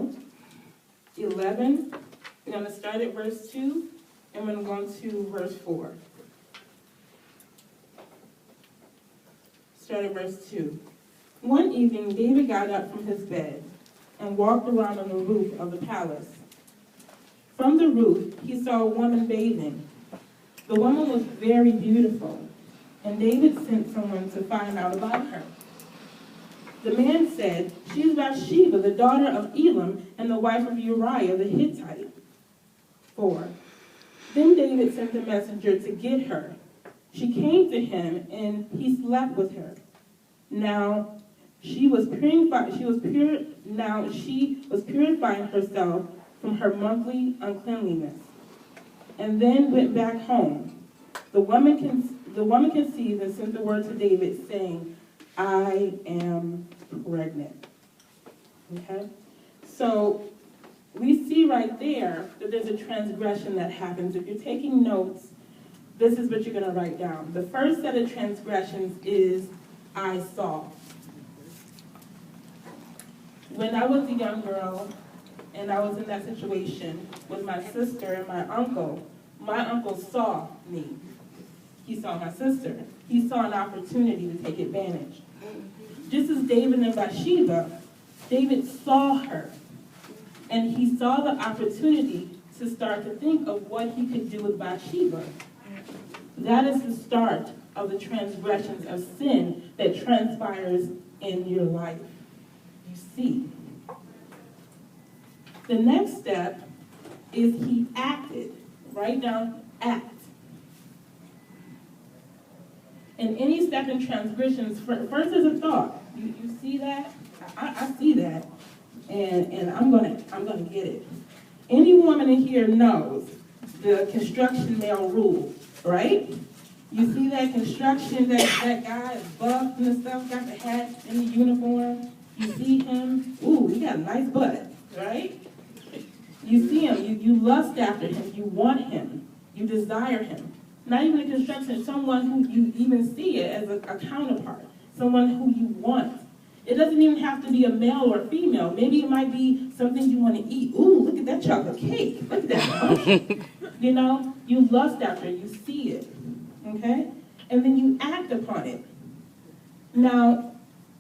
AGlow 11. We're going to start at verse 2, and we're going to go to verse 4. Start at verse 2. One evening, David got up from his bed and walked around on the roof of the palace. From the roof, he saw a woman bathing. The woman was very beautiful, and David sent someone to find out about her. The man said, "She is Bathsheba, the daughter of Elam, and the wife of Uriah the Hittite." 4. Then David sent a messenger to get her. She came to him, and he slept with her. Now she was purifying herself from her monthly uncleanliness, and then went back home. The woman conceived and sent the word to David, saying, "I am pregnant." Okay? So we see right there that there's a transgression that happens. If you're taking notes, this is what you're going to write down. The first set of transgressions is I saw. When I was a young girl and I was in that situation with my sister and my uncle saw me. He saw my sister. He saw an opportunity to take advantage. Just as David and Bathsheba, David saw her, and he saw the opportunity to start to think of what he could do with Bathsheba. That is the start of the transgressions of sin that transpires in your life. You see. The next step is he acted. Write down act. And any step in transgressions, first is a thought. You see that? I see that, and I'm gonna get it. Any woman in here knows the construction male rule, right? You see that construction, that guy is buff and stuff, got the hat and the uniform. You see him, ooh, he got a nice butt, right? You see him, you lust after him, you want him, you desire him. Not even in construction, someone who you even see it as a counterpart, someone who you want. It doesn't even have to be a male or a female. Maybe it might be something you want to eat. Ooh, look at that chocolate cake. Look at that. You know, you lust after it, you see it, okay? And then you act upon it. Now,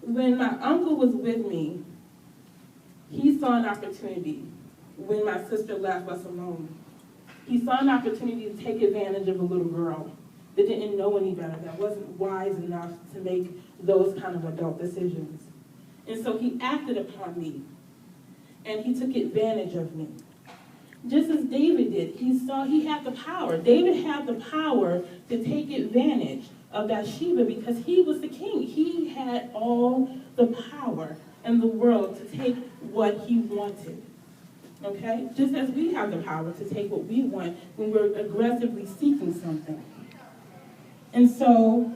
when my uncle was with me, he saw an opportunity when my sister left us alone. He saw an opportunity to take advantage of a little girl that didn't know any better, that wasn't wise enough to make those kind of adult decisions. And so he acted upon me, and he took advantage of me. Just as David did, he had the power. David had the power to take advantage of Bathsheba because he was the king. He had all the power in the world to take what he wanted. Okay? Just as we have the power to take what we want when we're aggressively seeking something. And so,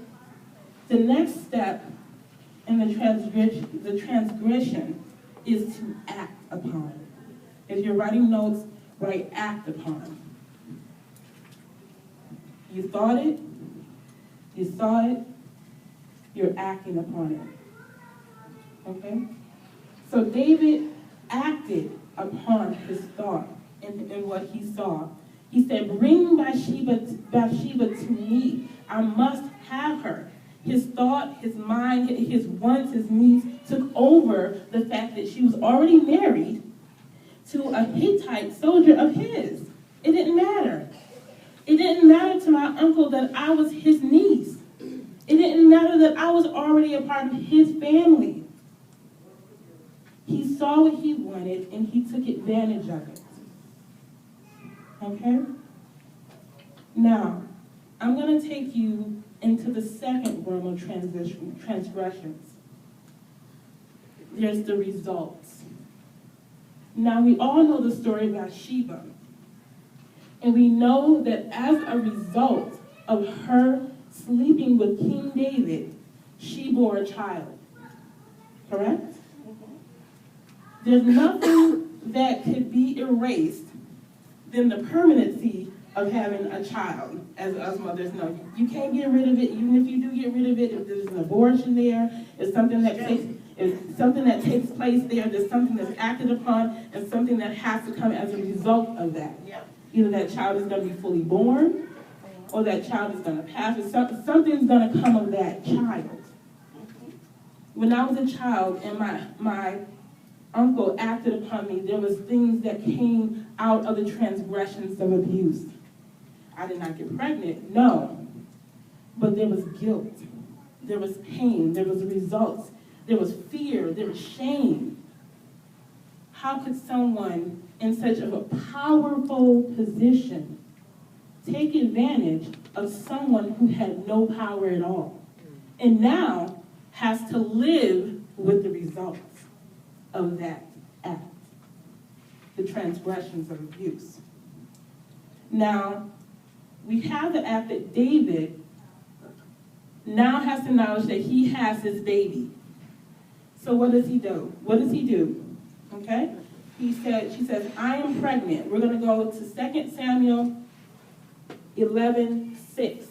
the next step in the transgression is to act upon. If you're writing notes, write act upon. You thought it, you saw it, you're acting upon it. Okay? So David acted upon his thought and what he saw. He said, "Bring Bathsheba to me. I must have her." His thought, his mind, his wants, his needs took over the fact that she was already married to a Hittite soldier of his. It didn't matter. It didn't matter to my uncle that I was his niece. It didn't matter that I was already a part of his family. He saw what he wanted and he took advantage of it. Okay? Now, I'm going to take you into the second realm of transgressions. There's the results. Now, we all know the story of Bathsheba. And we know that as a result of her sleeping with King David, she bore a child. Correct? There's nothing that could be erased than the permanency of having a child, as us mothers know. You can't get rid of it, even if you do get rid of it, if there's an abortion there, if something that takes, It's something that takes place there. There's something that's acted upon and something that has to come as a result of that. Either that child is going to be fully born or that child is going to pass. Or something's going to come of that child. When I was a child and my uncle acted upon me, there was things that came out of the transgressions of abuse. I did not get pregnant, no. But there was guilt. There was pain. There was results. There was fear. There was shame. How could someone in such of a powerful position take advantage of someone who had no power at all and now has to live with the results of that act, the transgressions of abuse? Now, we have the act that David now has to acknowledge that he has his baby. So what does he do? What does he do? Okay? She says, I am pregnant. We're going to go to 2 Samuel 11:6.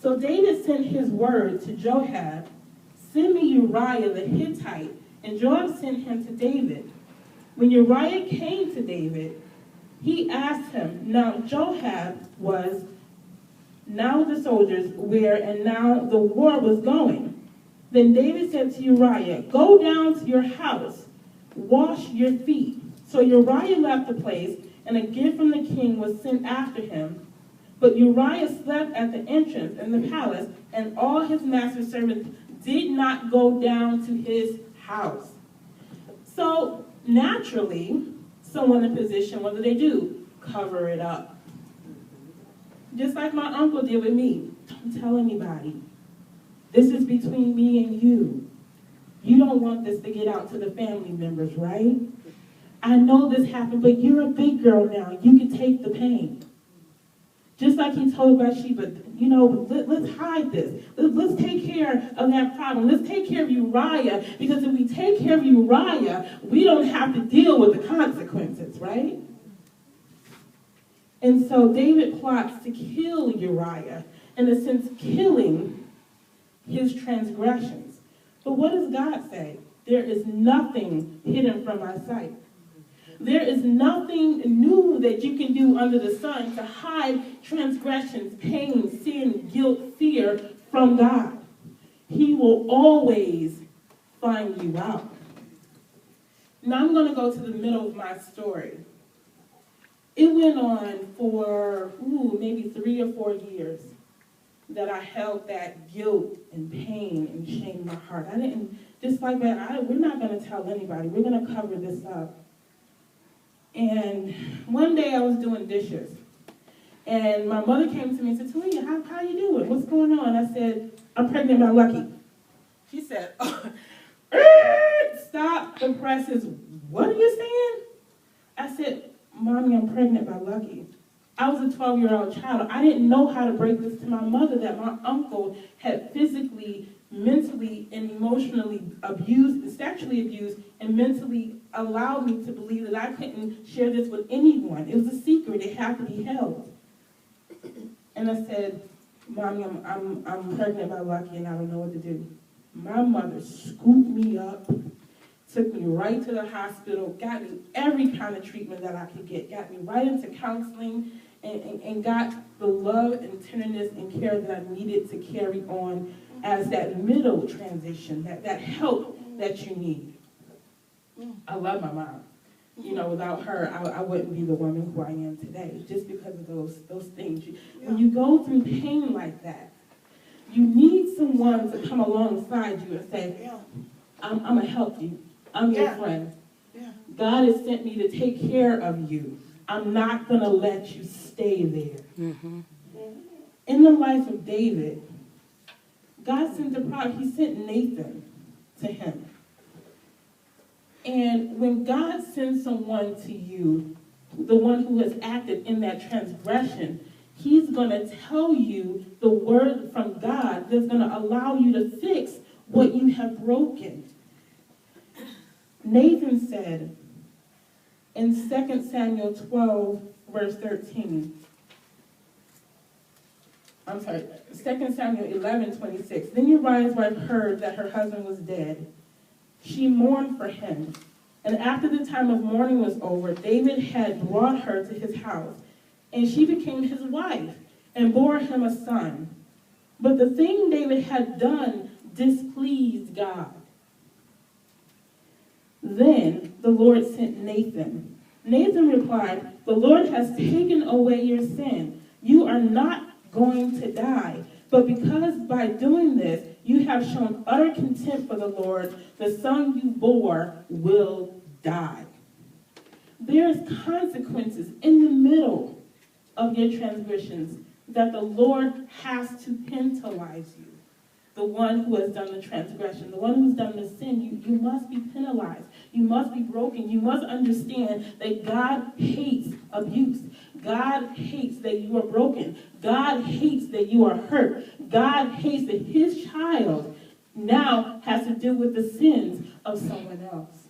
So David sent his word to Joab, send me Uriah the Hittite, and Joab sent him to David. When Uriah came to David, he asked him, now Joab was now the soldiers where, and now the war was going. Then David said to Uriah, go down to your house, wash your feet. So Uriah left the place, and a gift from the king was sent after him. But Uriah slept at the entrance in the palace, and all his master's servants did not go down to his house. So naturally, someone in position, what do? Cover it up. Just like my uncle did with me. Don't tell anybody. This is between me and you. You don't want this to get out to the family members, right? I know this happened, but you're a big girl now. You can take the pain. Just like he told Bathsheba, you know, let's hide this. Let's take care of that problem. Let's take care of Uriah, because if we take care of Uriah, we don't have to deal with the consequences, right? And so David plots to kill Uriah, in a sense killing his transgressions. But what does God say? There is nothing hidden from my sight. There is nothing new that you can do under the sun to hide transgressions, pain, sin, guilt, fear from God. He will always find you out. Now I'm going to go to the middle of my story. It went on for maybe 3 or 4 years that I held that guilt and pain and shame in my heart. I didn't, just like that, we're not going to tell anybody. We're going to cover this up. And one day I was doing dishes. And my mother came to me and said, Talia, how you doing? What's going on? I said, I'm pregnant by Lucky. She said, stop the presses. What are you saying? I said, Mommy, I'm pregnant by Lucky. I was a 12-year-old child. I didn't know how to break this to my mother, that my uncle had physically, mentally, and emotionally abused, sexually abused, and mentally allowed me to believe that I couldn't share this with anyone. It was a secret. It had to be held. And I said, Mommy, I'm pregnant by Lucky, and I don't know what to do. My mother scooped me up, took me right to the hospital, got me every kind of treatment that I could get, got me right into counseling, and got the love and tenderness and care that I needed to carry on as that middle transition, that help that you need. I love my mom. You know, without her, I wouldn't be the woman who I am today, just because of those things. When you go through pain like that, you need someone to come alongside you and say, I'm going to help you. I'm your friend. God has sent me to take care of you. I'm not going to let you stay there. Mm-hmm. In the life of David, God sent the prophet. He sent Nathan to him. And when God sends someone to you, the one who has acted in that transgression, he's going to tell you the word from God that's going to allow you to fix what you have broken. Nathan said in 2 Samuel 12, verse 13, 2 Samuel 11, 26, then Uriah's wife heard that her husband was dead, she mourned for him. And after the time of mourning was over, David had brought her to his house, and she became his wife and bore him a son. But the thing David had done displeased God. Then the Lord sent Nathan. Nathan replied, "The Lord has taken away your sin. You are not going to die. But because by doing this you have shown utter contempt for the Lord, the son you bore will die." There's consequences in the middle of your transgressions that the Lord has to penalize you. The one who has done the transgression, the one who's done the sin, you must be penalized. You must be broken. You must understand that God hates abuse. God hates that you are broken. God hates that you are hurt. God hates that his child now has to deal with the sins of someone else.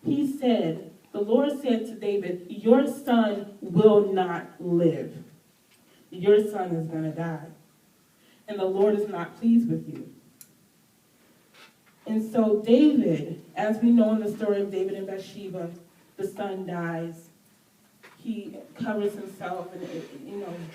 He said, the Lord said to David, "Your son will not live. Your son is going to die. And the Lord is not pleased with you." And so David, as we know in the story of David and Bathsheba, the son dies. He covers himself and is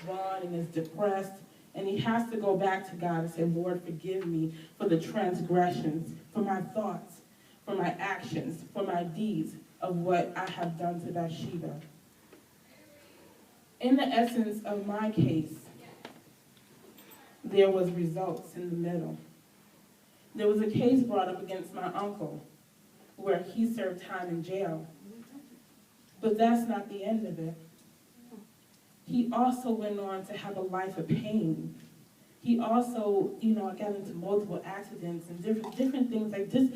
drawn and is depressed. And he has to go back to God and say, "Lord, forgive me for the transgressions, for my thoughts, for my actions, for my deeds of what I have done to Bathsheba." In the essence of my case, there was results in the middle. There was a case brought up against my uncle where he served time in jail. But that's not the end of it. He also went on to have a life of pain. He also, got into multiple accidents and different things, like just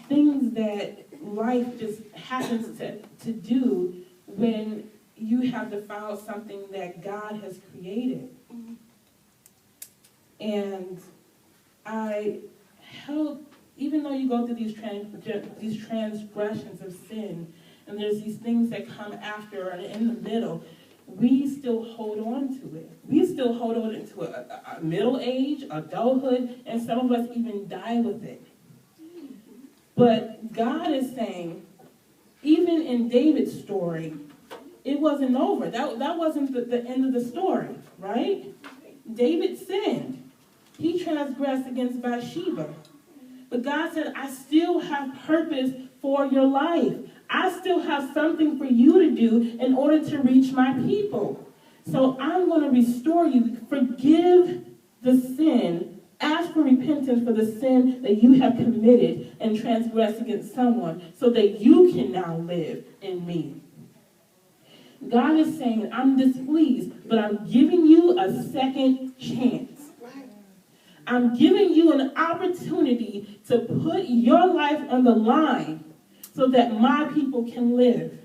things that life just happens to do when you have defiled something that God has created. And I held, even though you go through these transgressions of sin, and there's these things that come after and in the middle, we still hold on to it. We still hold on to a middle age, adulthood, and some of us even die with it. But God is saying, even in David's story, it wasn't over. That wasn't the end of the story, right? David sinned. He transgressed against Bathsheba. But God said, "I still have purpose for your life. I still have something for you to do in order to reach my people. So I'm going to restore you. Forgive the sin. Ask for repentance for the sin that you have committed and transgressed against someone so that you can now live in me." God is saying, "I'm displeased, but I'm giving you a second chance. I'm giving you an opportunity to put your life on the line so that my people can live."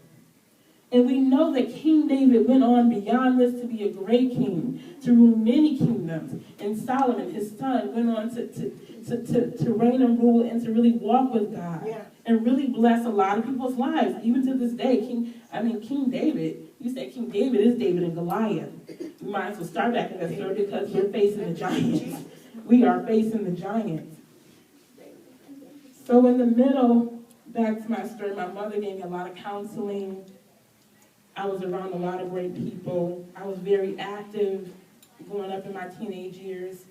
And we know that King David went on beyond this to be a great king, to rule many kingdoms. And Solomon, his son, went on to reign and rule and to really walk with God. Yeah. And really bless a lot of people's lives. Even to this day, King David, you say King David is David and Goliath. We might as well start back in that story because we're facing the giants. We are facing the giants. So in the middle, back to my story, my mother gave me a lot of counseling. I was around a lot of great people. I was very active growing up in my teenage years.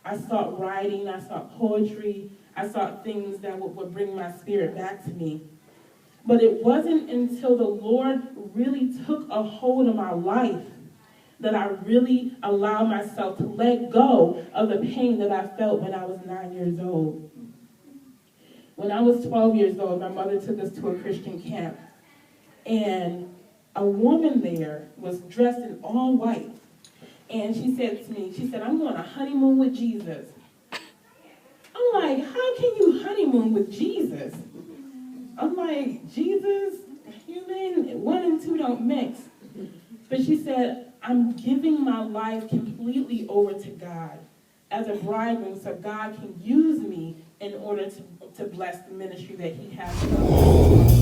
I sought writing, I sought poetry, I sought things that would bring my spirit back to me. But it wasn't until the Lord really took a hold of my life that I really allowed myself to let go of the pain that I felt when I was 9 years old. When I was 12 years old, my mother took us to a Christian camp. And a woman there was dressed in all white. And she said to me, "I'm going on a honeymoon with Jesus." I'm like, "How can you honeymoon with Jesus?" I'm like, Jesus, human, 1 and 2 don't mix. But she said, "I'm giving my life completely over to God as a bridegroom so God can use me in order to bless the ministry that he has."